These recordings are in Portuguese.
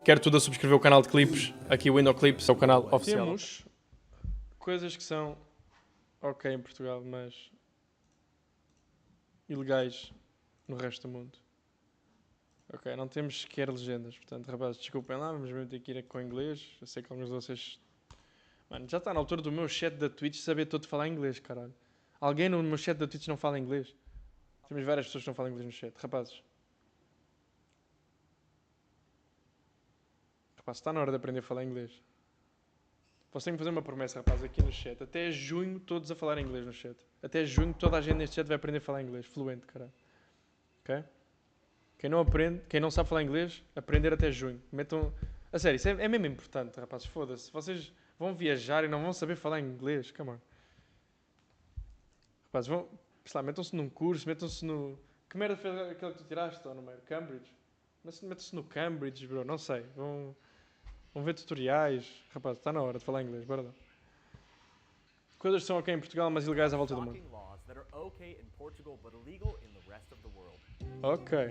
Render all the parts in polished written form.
Quero tudo a subscrever o canal de clipes. Aqui o Window Clips é o canal oficial. Temos coisas que são ok em Portugal, mas ilegais no resto do mundo. Ok, não temos sequer legendas, portanto, rapazes, desculpem lá, vamos mesmo ter que ir com inglês. Eu sei que alguns de vocês... Mano, já está na altura do meu chat da Twitch saber todo falar inglês, caralho. Alguém no meu chat da Twitch não fala inglês? Temos várias pessoas que não falam inglês no chat. Rapazes. Rapaz, está na hora de aprender a falar inglês. Vocês têm que fazer uma promessa, rapaz, aqui no chat. Até junho, todos a falar inglês no chat. Até junho, toda a gente neste chat vai aprender a falar inglês. Fluente, caralho. Ok? Quem não aprende, quem não sabe falar inglês, aprender até junho. Metam... A sério, isso é mesmo importante, rapazes. Foda-se. Vocês vão viajar e não vão saber falar inglês. Come on. Rapazes, vão... Sei lá, metam-se num curso, metam-se no... Que merda foi aquele que tu tiraste, ou no meio? Cambridge? Metam-se no Cambridge, bro. Não sei. Vão ver tutoriais. Rapaz, está na hora de falar inglês. Bora lá. Coisas que são ok em Portugal, mas ilegais à volta do mundo. Ok.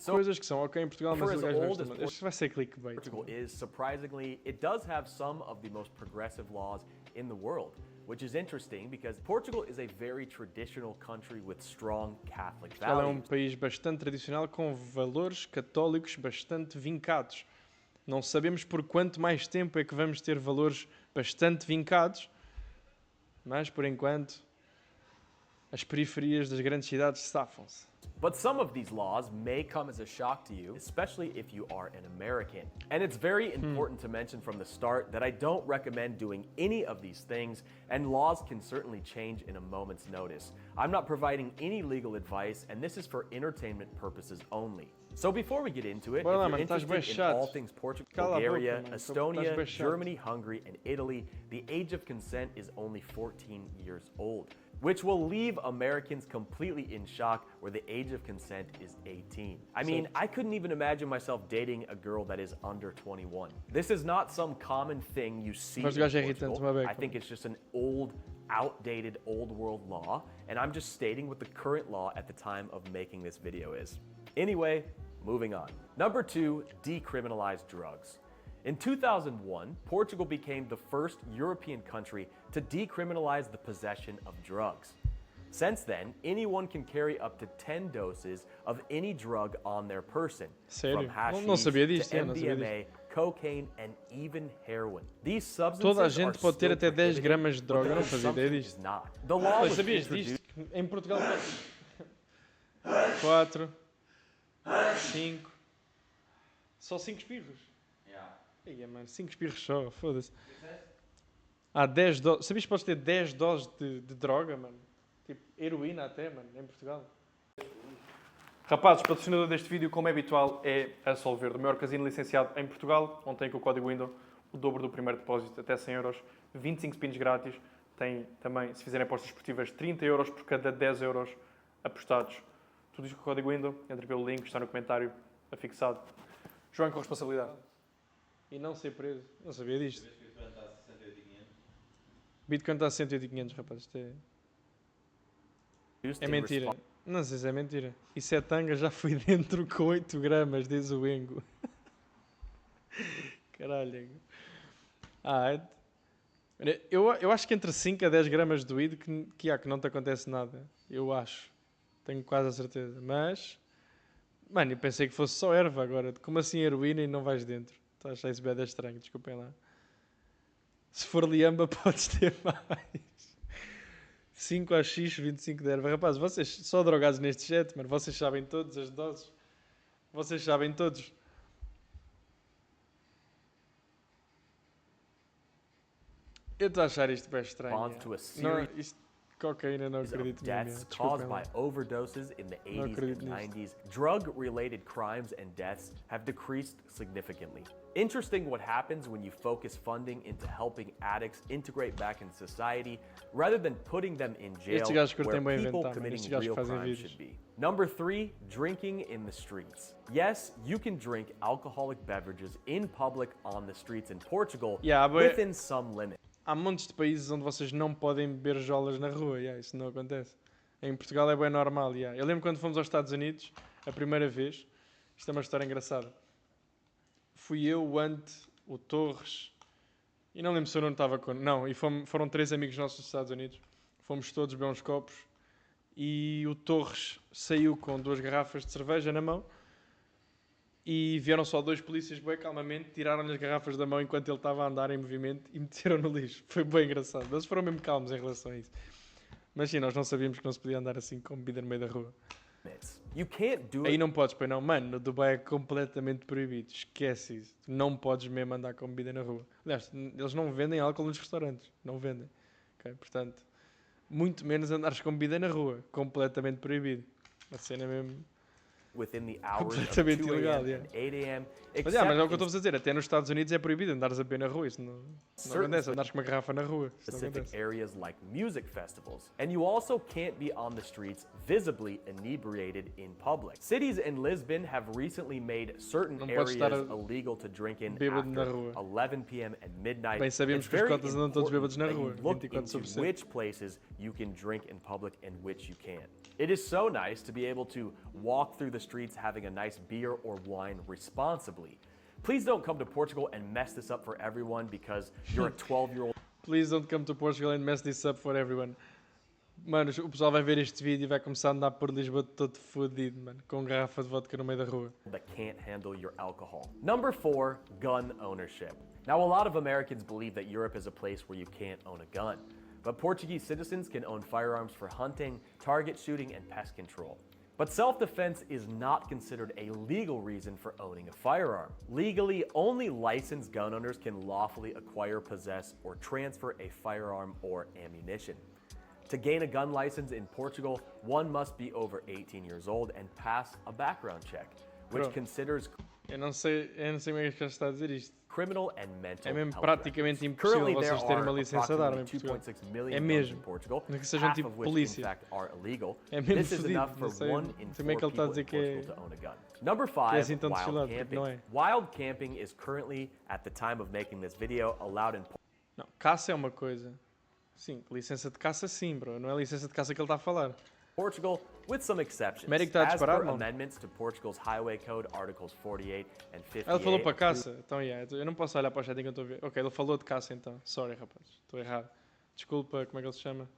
Coisas que são ok em Portugal, mas ilegais no resto do mundo. Este vai ser clickbait. Portugal is, surprisingly, it does have some of the most progressive laws in the world, which is interesting because Portugal is a very traditional country with strong Catholic Portugal é um values. país bastante tradicional com valores católicos bastante vincados. Não sabemos por quanto mais tempo é que vamos ter valores bastante vincados, mas por enquanto as periferias das grandes cidades safam-se. But some of these laws may come as a shock to you, especially if you are an American. And it's very important to mention from the start that I don't recommend doing any of these things, and laws can certainly change in a moment's notice. I'm not providing any legal advice, and this is for entertainment purposes only. So before we get into it, Bora lá, if you're mano, estás bem interested in chato. all things Portugal, Cala a boca, Bulgaria, mano. Estonia, Estás bem chato. Germany, Hungary, and Italy, the age of consent is only 14 years old, which will leave Americans completely in shock where the age of consent is 18. I mean, I couldn't even imagine myself dating a girl that is under 21. This is not some common thing you see Mas o in gajo é irritante, Portugal. uma beca. I think it's just an old, outdated, old world law, and I'm just stating what the current law at the time of making this video is. Anyway, moving on. Number 2, decriminalize drugs. In 2001, Portugal became the first European country to decriminalize the possession of drugs. Since then, anyone can carry up to 10 doses of any drug on their person, Sério? from hashish Não sabia disto, to não sabia MDMA, cocaine, and even heroin. These substances Toda a gente are pode ter still até 10 prohibited, gramas de but droga, the eu não fazia ideia consumption disto. is not. The law Mas was sabias introduced. disto? Em Portugal 4, 5, só 5 espirros. Ia, mano, 5 espirros só, foda-se. Há 10 doses. Sabias que podes ter 10 doses de droga, mano? Tipo, heroína até, mano, em Portugal. Rapazes, patrocinador deste vídeo, como é habitual, é a Solverde, o maior casino licenciado em Portugal, onde tem com o código WINDOW o dobro do primeiro depósito, até 100 euros, 25 spins grátis. Tem também, se fizerem apostas esportivas, 30 euros por cada 10 euros apostados. Tudo isto com o código WINDOW, entre pelo link, está no comentário afixado. João com responsabilidade. E não ser preso. Não sabia disto. Bitcoin está a 108.500, rapaz. Isto é mentira. Não sei se é mentira. E se é tanga, já fui dentro com 8 gramas, diz o Engo. Caralho. Eu acho que entre 5 a 10 gramas de weed que não te acontece nada. Eu acho. Tenho quase a certeza. Mas... Mano, eu pensei que fosse só erva agora. Como assim heroína e não vais dentro? Estou a achar isso bem estranho, desculpem lá. Se for liamba, podes ter mais. 5 AX, 25 de erva. Rapaz, vocês só drogados neste chat, mano. Vocês sabem todas as doses. Vocês sabem todos. Eu estou a achar isto bem estranho. Não, isto, cocaína, não acredito deaths nisso. caused by overdoses in the 80s and 90s, drug-related crimes and deaths have decreased significantly. Interesting what happens when you focus funding into helping addicts integrate back into society rather than putting them in jail Estes gajos where curtem bem people inventar, mano. Estes committing gajos real fazem crimes vídeos. should be. Number 3, drinking in the streets. Yes, you can drink alcoholic beverages in public on the streets in Portugal within some limit. Há montes de países onde vocês não podem beber jolas na rua, isso não acontece. Em Portugal é bem normal. Eu lembro quando fomos aos Estados Unidos, A primeira vez, isto é uma história engraçada. Fui eu, o Ante, o Torres, e não lembro se o Nuno estava com... Não, e foram 3 amigos nossos dos Estados Unidos. Fomos todos beber uns copos e o Torres saiu com 2 garrafas de cerveja na mão e vieram só 2 polícias bem calmamente, tiraram-lhe as garrafas da mão enquanto ele estava a andar em movimento e meteram no lixo. Foi bem engraçado. Eles foram mesmo calmos em relação a isso. Mas sim, nós não sabíamos que não se podia andar assim com bebida no meio da rua. You can't do Aí it não podes, pois não. Mano, no Dubai é completamente proibido. Esquece isso. Tu não podes mesmo andar com bebida na rua. Aliás, eles não vendem álcool nos restaurantes. Não vendem. Okay? Portanto, muito menos andares com bebida na rua. Completamente proibido. A cena mesmo... within the hours of Completamente 2 ilegal, a.m. yeah. and 8 a.m. Mas é o que eu except estou a dizer. Até nos Estados Unidos é proibido andares a beber na rua. Isso não acontece. Andares com uma garrafa na rua. Isso não specific acontece. areas like music festivals. And you also can't be on the streets visibly inebriated in public. Cities in Lisbon have recently made certain Não podes areas estar illegal to drink in bêbado na after rua. 11 p.m. and midnight. Bem, sabíamos It's que os very cotas andam todos bêbados na important that rua, you look 24/7. into which places you can drink in public and which you can't. It is so nice to be able to walk through the streets having a nice beer or wine responsibly. Please don't come to Portugal and mess this up for everyone because you're a 12-year-old Please don't come to Portugal and mess this up for everyone. Mano, o pessoal vai ver este vídeo e vai começar a andar por Lisboa todo fodido, mano. Com garrafa de vodka no meio da rua. that can't handle your alcohol. Number 4, gun ownership. Now, a lot of Americans believe that Europe is a place where you can't own a gun. But Portuguese citizens can own firearms for hunting, target shooting, and pest control. But self-defense is not considered a legal reason for owning a firearm. Legally, only licensed gun owners can lawfully acquire, possess, or transfer a firearm or ammunition. To gain a gun license in Portugal, one must be over 18 years old and pass a background check, which Bro. considers Eu não sei como é que está a dizer isto. criminal and mental É mesmo health praticamente records. impossível Currently, there vocês terem are uma licença de arma em approximately Portugal. 2.6 million É guns mesmo. in Portugal, Não que sejam half tipo of which, in polícia. fact, are illegal. É mesmo This is fodido, enough for não sei 1 in 4 como é que ele está a people dizer in que é- Portugal to own a gun. Number que 5, é assim tão wild desfilado, porque camping. não é. Wild camping is currently, at the time of making this video, allowed in Não, caça é uma coisa. Sim, licença de caça sim, bro. Não é licença de caça que ele está a falar. Portugal, with some exceptions. Médico está a As disparar, per mano. amendments to Portugal's Highway Code, Articles 48 and 58. Ele falou para caça. Então, yeah, eu não posso olhar para o chat enquanto eu estou a ver. Ok, ele falou de caça então. Sorry, rapaz. Estou errado. Desculpa, como é que ele se chama?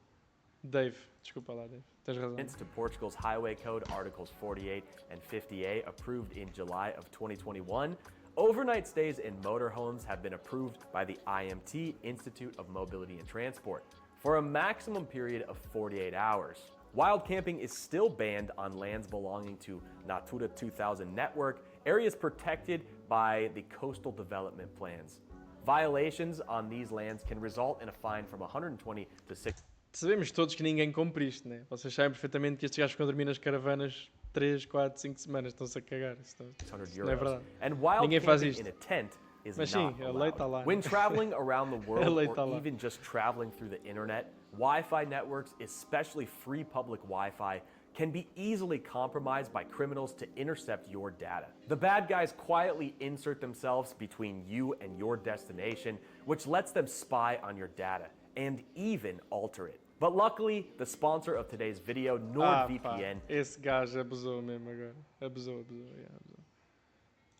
Dave. Desculpa lá, Dave. Tens razão. Amendments to Portugal's Highway Code, Articles 48 and 58, approved in July of 2021. Overnight stays in motorhomes have been approved by the IMT, Institute of Mobility and Transport, for a maximum period of 48 hours. Wild camping is still banned on lands belonging to Natura 2000 network, areas protected by the coastal development plans. Violations on these lands can result in a fine from 120 to 60. Sabemos todos que ninguém cumpre isto, né? Vocês sabem perfeitamente que estes gajos ficam a dormir nas caravanas 3, 4, 5 semanas. Estão-se a cagar. Isso não é euros. verdade. And wild Ninguém faz camping isto. in a tent is Mas not sim, a lei está allowed. lá. When traveling around the world A lei or está lá. even just traveling through the internet, Wi-Fi networks, especially free public Wi-Fi, can be easily compromised by criminals to intercept your data. The bad guys quietly insert themselves between you and your destination, which lets them spy on your data and even alter it. But luckily, the sponsor of today's video, Pá, NordVPN, esse gajo abusou mesmo agora. Abusou. Yeah, abusou.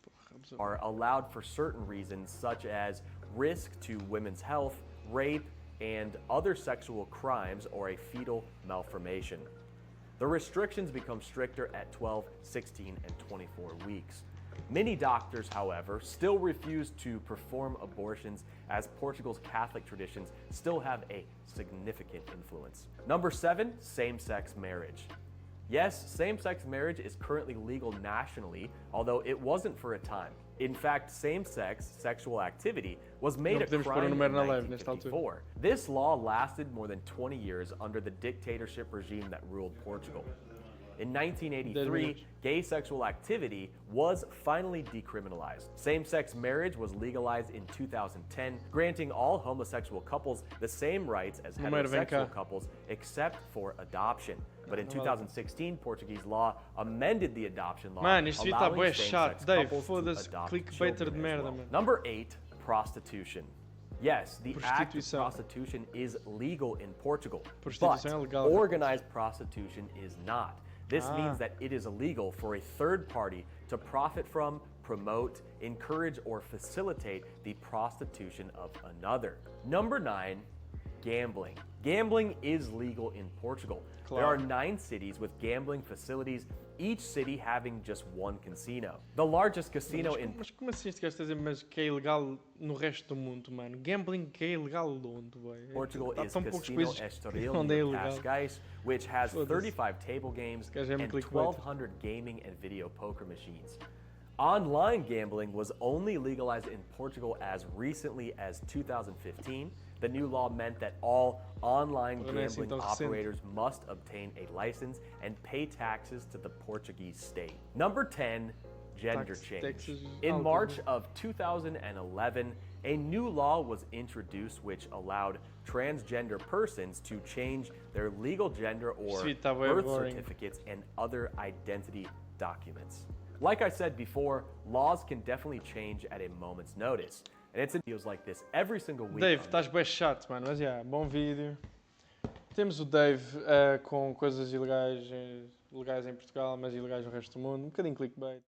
Porra, abusou. are allowed for certain reasons, such as risk to women's health, rape, and other sexual crimes or a fetal malformation. The restrictions become stricter at 12, 16, and 24 weeks. Many doctors, however, still refuse to perform abortions as Portugal's Catholic traditions still have a significant influence. Number 7, same-sex marriage. Yes, same-sex marriage is currently legal nationally, although it wasn't for a time. In fact, same-sex sexual activity was made a podemos pôr crime in número na live nesta 1954. This law lasted more than 20 years under the dictatorship regime that ruled Portugal. In 1983, gay sexual activity was finally decriminalized. Same-sex marriage was legalized in 2010, granting all homosexual couples the same rights as Número, vem cá. heterosexual couples, except for adoption. But in 2016, Portuguese law amended the adoption law, Mano, isto está allowing bué same-sex chato. Dave, couples to foda-se, adopt clickbaiter children de as merda, well. mano. Number 8, prostitution. Yes, the act of Prostituição. prostitution is legal in Portugal, Prostituição but é legal. organized prostitution is not. This means that it is illegal for a third party to profit from, promote, encourage, or facilitate the prostitution of another. Number 9, gambling. Gambling is legal in Portugal. There are 9 cities with gambling facilities, each city having just one casino. The largest casino in Mas como assim este gajo está a dizer mas que é ilegal no resto do mundo, mano? Gambling que é ilegal onde, boy? Portugal Há is tão poucos Casino países Estoril onde é near ilegal. Cascais, which has Foda-se. 35 table games gajo é and muito clickbait. 1,200 gaming and video poker machines. Online gambling was only legalized in Portugal as recently as 2015. The new law meant that all online Não é assim gambling tão recente. operators must obtain a license and pay taxes to the Portuguese state. Number 10, gender change. Taxes In altas, March né? of 2011, a new law was introduced which allowed transgender persons to change their legal gender or Sweet, tá bué birth boring. certificates and other identity documents. Like I said before, laws can definitely change at a moment's notice. And it's in videos like this every single week. Dave, on estás bem chato, mano, mas bom vídeo. Temos o Dave com coisas ilegais, legais em Portugal, mas ilegais no resto do mundo. Um bocadinho clickbait.